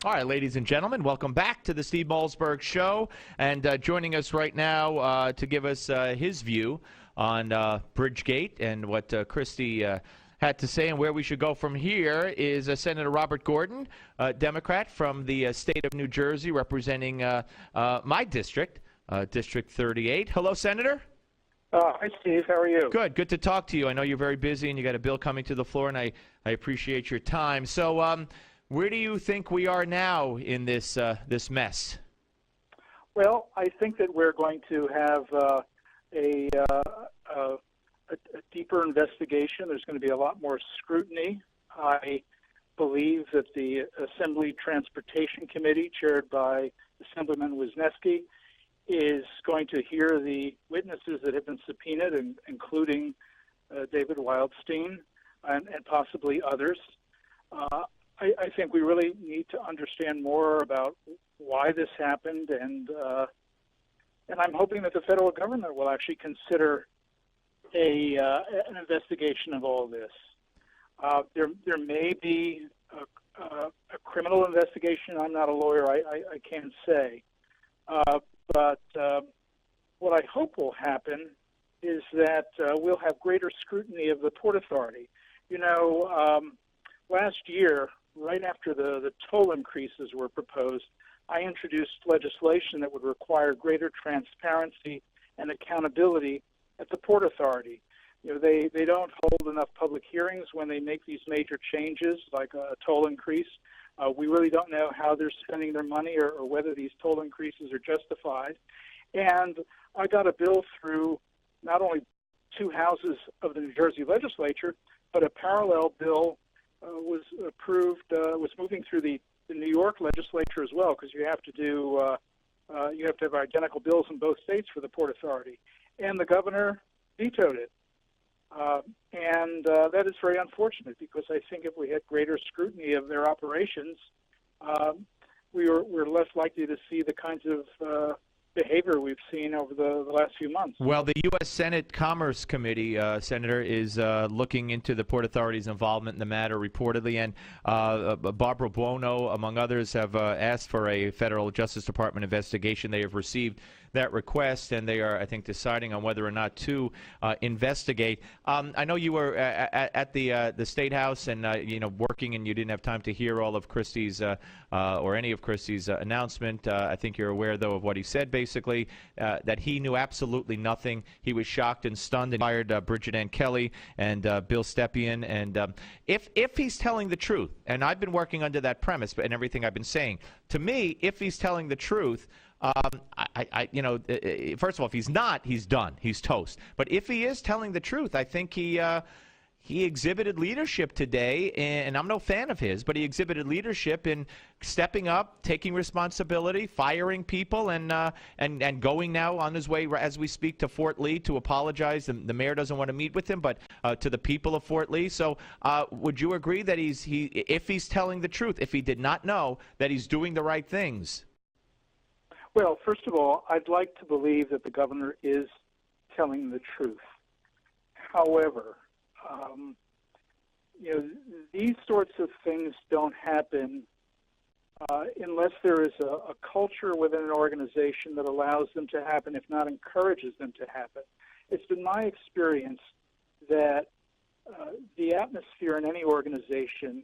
All right, ladies and gentlemen, welcome back to the Steve Malzberg Show. And joining us right now to give us his view on Bridgegate and what Christie had to say and where we should go from here is Senator Robert Gordon, Democrat from the state of New Jersey, representing my district, District 38. Hello, Senator. Hi, Steve. How are you? Good to talk to you. I know you're very busy and you got a bill coming to the floor, and I appreciate your time. So, where do you think we are now in this mess? Well, I think that we're going to have a deeper investigation. There's going to be a lot more scrutiny. I believe that the Assembly Transportation Committee, chaired by Assemblyman Wisniewski, is going to hear the witnesses that have been subpoenaed, including David Wildstein and possibly others. I think we really need to understand more about why this happened, and I'm hoping that the federal government will actually consider an investigation of all this. There may be a criminal investigation. I'm not a lawyer. I can't say. But what I hope will happen is that we'll have greater scrutiny of the Port Authority. You know, last year, right after the toll increases were proposed, I introduced legislation that would require greater transparency and accountability at the Port Authority. You know, they don't hold enough public hearings when they make these major changes, like a toll increase. We really don't know how they're spending their money or whether these toll increases are justified. And I got a bill through not only two houses of the New Jersey legislature, but a parallel bill was approved, was moving through the New York legislature as well, because you have to have identical bills in both states for the Port Authority. And the governor vetoed it. And that is very unfortunate, because I think if we had greater scrutiny of their operations, we're less likely to see the kinds of behavior we've seen over the last few months. Well, the U.S. Senate Commerce Committee, Senator, is looking into the Port Authority's involvement in the matter reportedly, and Barbara Buono, among others, have asked for a federal Justice Department investigation. They have received that request, and they are, I think, deciding on whether or not to investigate. I know you were at the State House and working, and you didn't have time to hear all of Christie's or any of Christie's announcement. I think you're aware, though, of what he said, basically, that he knew absolutely nothing. He was shocked and stunned, and fired Bridget Ann Kelly and Bill Stepien. And if he's telling the truth, and I've been working under that premise and everything I've been saying, to me, if he's telling the truth, first of all, if he's not, he's done. He's toast. But if he is telling the truth, I think he exhibited leadership today, and I'm no fan of his, but he exhibited leadership in stepping up, taking responsibility, firing people, and going now on his way as we speak to Fort Lee to apologize. The mayor doesn't want to meet with him, but to the people of Fort Lee. So would you agree that if he's telling the truth, if he did not know, that he's doing the right things? Well, first of all, I'd like to believe that the governor is telling the truth. However, these sorts of things don't happen unless there is a culture within an organization that allows them to happen, if not encourages them to happen. It's been my experience that the atmosphere in any organization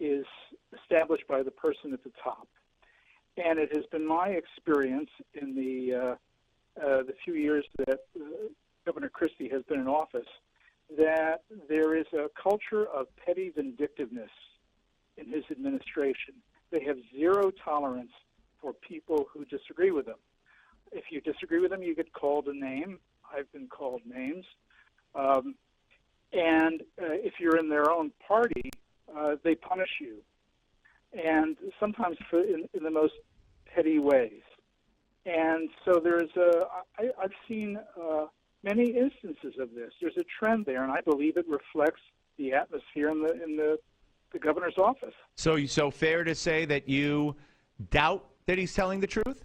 is established by the person at the top. And it has been my experience in the few years that Governor Christie has been in office that there is a culture of petty vindictiveness in his administration. They have zero tolerance for people who disagree with them. If you disagree with them, you get called a name. I've been called names. And if you're in their own party, they punish you. And sometimes in the most petty ways. And so I've seen many instances of this. There's a trend there, and I believe it reflects the atmosphere in the governor's office. So fair to say that you doubt that he's telling the truth?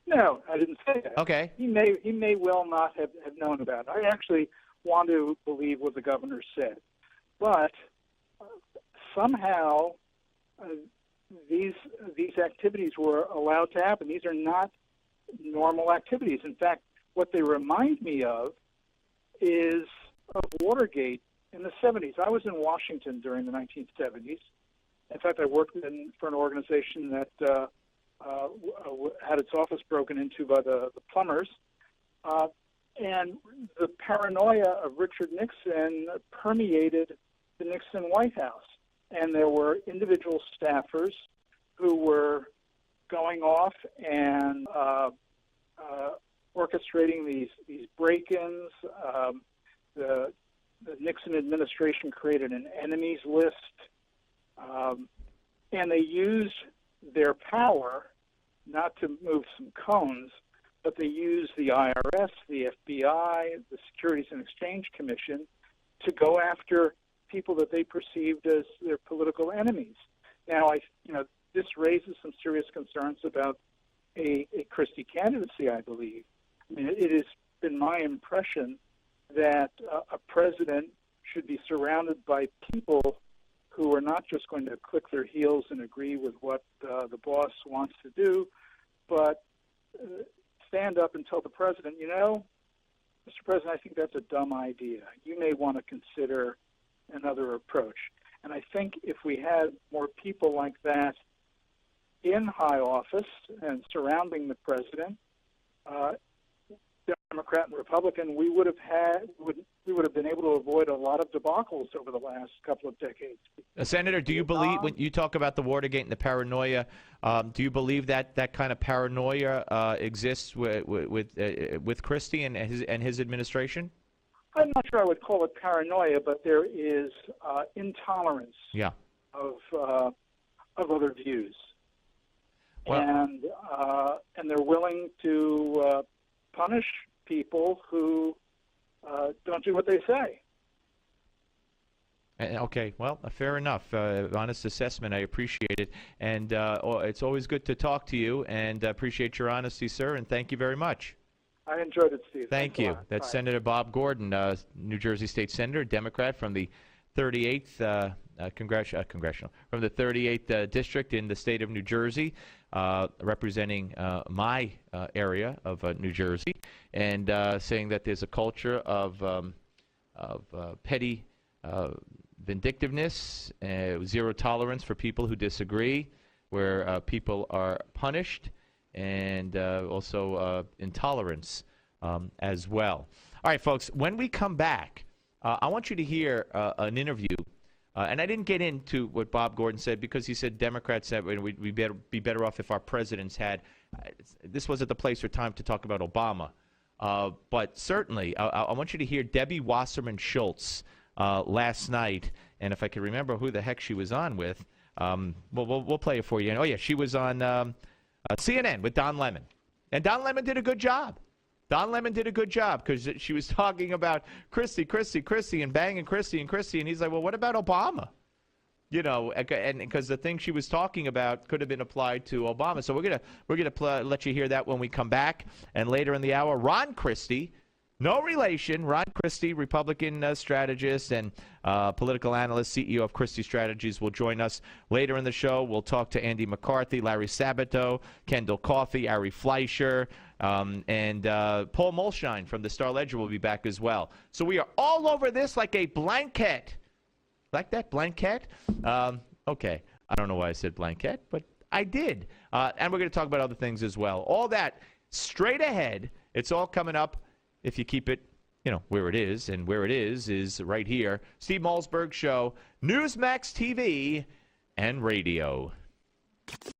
No, I didn't say that. Okay. He may well not have known about it. I actually want to believe what the governor said. But somehow these activities were allowed to happen. These are not normal activities. In fact, what they remind me of is of Watergate in the 70s. I was in Washington during the 1970s. In fact, I worked for an organization that had its office broken into by the plumbers. And the paranoia of Richard Nixon permeated the Nixon White House. And there were individual staffers who were going off and orchestrating these break-ins. The Nixon administration created an enemies list, and they used their power not to move some cones, but they used the IRS, the FBI, the Securities and Exchange Commission to go after people that they perceived as their political enemies. Now, this raises some serious concerns about a Christie candidacy, I believe. I mean, it has been my impression that a president should be surrounded by people who are not just going to click their heels and agree with what the boss wants to do, but stand up and tell the president, Mr. President, I think that's a dumb idea. You may want to consider another approach. And I think if we had more people like that in high office and surrounding the president, Democrat and Republican, we would have been able to avoid a lot of debacles over the last couple of decades. Senator, do you believe, when you talk about the Watergate and the paranoia, do you believe that that kind of paranoia exists with Christie and his administration? I'm not sure I would call it paranoia, but there is intolerance of other views, and they're willing to punish people who don't do what they say. Okay, well, fair enough. Honest assessment. I appreciate it. And it's always good to talk to you, and appreciate your honesty, sir, and thank you very much. I enjoyed it, Steve. Thank you. That's Bye. Senator Bob Gordon, New Jersey State Senator, Democrat from the 38th congressional, from the 38th district in the state of New Jersey, representing my area of New Jersey, and saying that there's a culture of petty vindictiveness, zero tolerance for people who disagree, where people are punished, and also intolerance as well. All right, folks, when we come back, I want you to hear an interview, and I didn't get into what Bob Gordon said because he said Democrats said we'd be better off if our presidents had. This wasn't the place or time to talk about Obama. But certainly, I want you to hear Debbie Wasserman Schultz last night, and if I can remember who the heck she was on with, we'll play it for you. And, oh, yeah, she was on CNN with Don Lemon. And Don Lemon did a good job. Don Lemon did a good job because she was talking about Christie, and banging Christie, and he's like, well, what about Obama? And because the thing she was talking about could have been applied to Obama. So we're gonna let you hear that when we come back. And later in the hour, Ron Christie, no relation, Ron Christie, Republican strategist and political analyst, CEO of Christie Strategies, will join us later in the show. We'll talk to Andy McCarthy, Larry Sabato, Kendall Coffey, Ari Fleischer, and Paul Molshine from the Star Ledger will be back as well. So we are all over this like a blanket. Like that blanket? Okay. I don't know why I said blanket, but I did. And we're going to talk about other things as well. All that straight ahead. It's all coming up if you keep it, where it is. And where it is right here. Steve Malzberg Show, Newsmax TV and radio.